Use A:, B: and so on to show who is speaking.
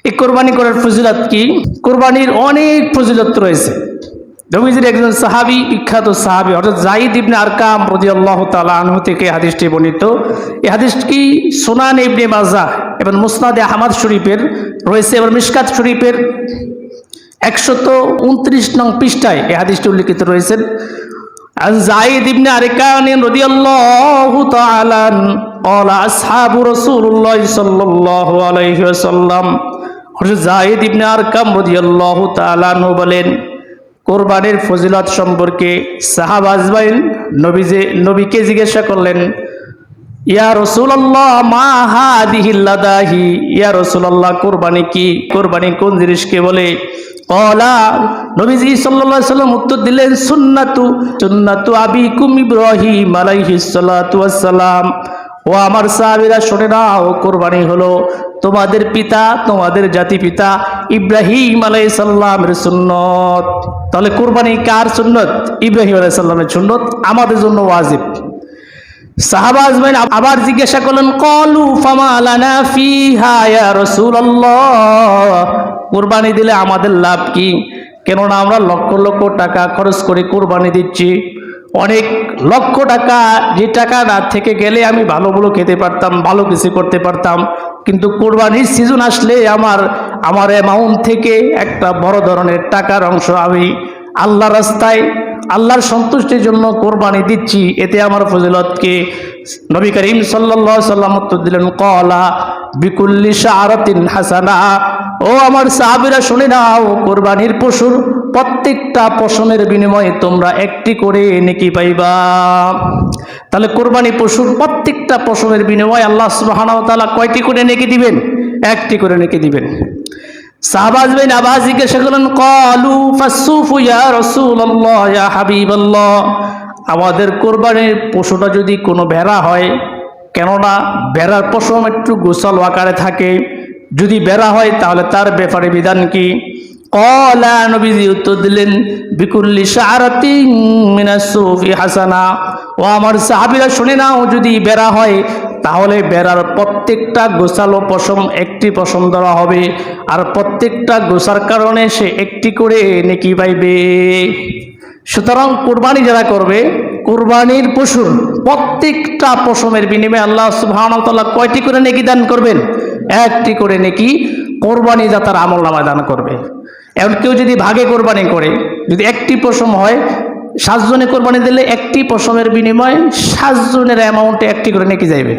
A: এই কোরবানি করার ফজিলত কি? কোরবানির অনেক ফজিলত রয়েছে। নবীজির একজন সাহাবী, বিখ্যাত সাহাবী অর্থাৎ যায়েদ ইবনে আরকাম রাদিয়াল্লাহু তাআলা আনহু থেকে হাদিসটি বর্ণিত। এই হাদিসটি সুনান ইবনে মাজাহ এবং মুসনাদে আহমদ শরীফের রয়েছে এবং মিশকাত শরীফের 129 নং পৃষ্ঠায় এই হাদিসটি উল্লেখিত রয়েছে। عن زايد بن أركان رضي الله تعالى عنه قال أصحاب رسول الله صلى الله عليه وسلم জায়েদ ইবনে আরকাম রাদিয়াল্লাহু তাআলা আনহু বলেন, কোরবানির ফজিলত সম্পর্কে সাহাবা আজমাইন নবীকে জিজ্ঞাসা করলেন, ইয়া রাসূলুল্লাহ মা হাদিহিল লাদাহি, ইয়া রাসূলুল্লাহ কোরবানি কি? কোরবানি কোন জিনিসকে বলে? ক্বালা, নবীজি সাল্লাল্লাহু আলাইহি ওয়াসাল্লাম উত্তর দিলেন, সুন্নাতু আবিকুম ইব্রাহিম আলাইহিস সালাতু ওয়াস সালাম। ও আমার সাহাবীরা শুনে নাও, কোরবানি হলো তোমাদের পিতা, তোমাদের জাতি পিতা ইব্রাহিম আলাইহিস সালামের সুন্নত। তাহলে কোরবানি কার সুন্নত? ইব্রাহিম আলাইহিস সালামের সুন্নত, আমাদের জন্য ওয়াজিব। সাহাবা আজমাইন আবার জিজ্ঞাসা করলেন, ক্বালু ফামা লানা ফিহা ইয়া রাসূলুল্লাহ, কোরবানি দিলে আমাদের লাভ কি? কেননা আমরা লক্ষ লক্ষ টাকা খরচ করে কোরবানি দিচ্ছি, অনেক লক্ষ টাকা, যে টাকাটা থেকে গেলে আমি ভালো ভালো খেতে পারতাম, ভালো কিছু করতে পারতাম, কিন্তু কোরবানির সিজন আসলে আমার অ্যামাউন্ট থেকে একটা বড় ধরনের টাকার অংশ আমি আল্লাহর রাস্তায়, আল্লাহর সন্তুষ্টির জন্য কোরবানি দিচ্ছি, এতে আমার ফজিলতকে? নবী করিম সাল্লাল্লাহু আলাইহি ওয়াসাল্লাম উত্তর দিলেন, ক্বালা বিকুল্লি শাআরাতিন হাসানা। ও আমার সাহাবীরা শুনে নাও, কোরবানির পশুর প্রত্যেকটা পশমের বিনিময়ে তোমরা একটি করে নেকি পাইবা। তাহলে কোরবানি পশুর প্রত্যেকটা পশমের বিনিময়ে আল্লাহ সুবহানাহু ওয়া তাআলা কয়টি করে নেকি দিবেন? একটি করে নেকি দিবেন। সাহাবা আজমাইন আবার জিজ্ঞাসা করলেন, ক্বালু ফাসসুফু ইয়া রাসূলুল্লাহ ইয়া হাবিবাল্লাহ, আমাদের কোরবানির পশুটা যদি কোনো ভেড়া হয়, কেননা ভেড়ার পশম একটু গোছালো আকারে থাকে, যদি ভেড়া হয় তাহলে তার ব্যাপারে বিধান কি? ক্বালা, নবীজি উত্তর দিলেন, বিকুল্লি শাআরাতিন মিনাস সুফি হাসানা। ও আমার সাহাবীরা শুনে নাও, যদি ভেড়া হয় তাহলে ভেড়ার প্রত্যেকটা গোছালো পশম একটি পশম ধরা হবে, আর প্রত্যেকটা গোছার কারণে সে একটি করে নেকি পাইবে। সুতরাং কোরবানি যারা করবে, কোরবানির পশুর প্রত্যেকটা পশমের বিনিময়ে আল্লাহ সুবহানাহু ওয়া তাআলা কয়টি করে নেকি দান করবেন? একটি করে নেকি কোরবানি দাতার আমলনামায় দান করবে। এখন কেউ যদি ভাগে কোরবানি করে, যদি একটি পশম হয়, 7 জনে কোরবানি দিলে একটি পশমের বিনিময়ে 7 জনের অ্যামাউন্টে একটি করে নেকি যাইবে।